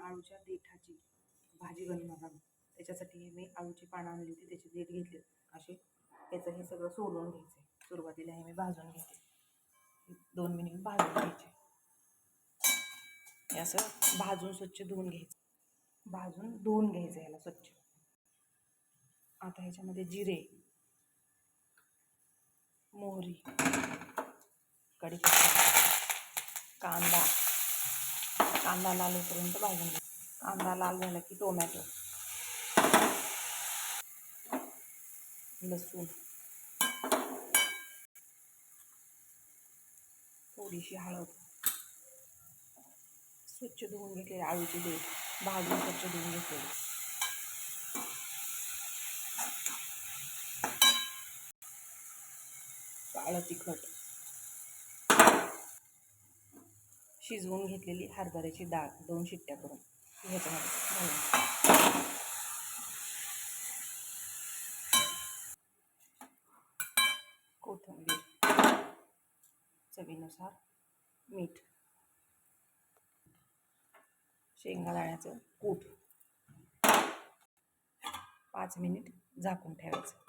आळूच्या देठाची भाजी बनवणार आहोत. त्याच्यासाठी मी आळूची पानं आणली होती, त्याचे देठ घेतले असे. त्याचं हे सगळं सोलून घ्यायचं आहे. सुरुवातीला हे मी भाजून घेते, 2 मिनिट भाजून घ्यायचे. हे असं भाजून स्वच्छ धुवून घ्यायचं, भाजून धुवून घ्यायचं याला स्वच्छ. आता ह्याच्यामध्ये जिरे, मोहरी, कढीपत्ता, कांदा लाल होईपर्यंत भाजून घ्यायचा. कांदा लाल झाला की टोमॅटो, लसूण, थोडीशी हळद, स्वच्छ धुवून घेतलेले आळूचे देठ भाजून स्वच्छ धुवून घेतलेले, काळं तिखट, शिजवून घेतलेली हरभऱ्याची डाळ 2 शिट्ट्या करून ह्याच्यामध्ये घालून, कोथिंबीर, चवीनुसार मीठ, शेंगादाण्याचं कूट, 5 मिनिट झाकून ठेवायचं.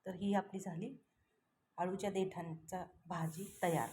तर ही आपली झाली आळूच्या देठांचा भाजी तयार.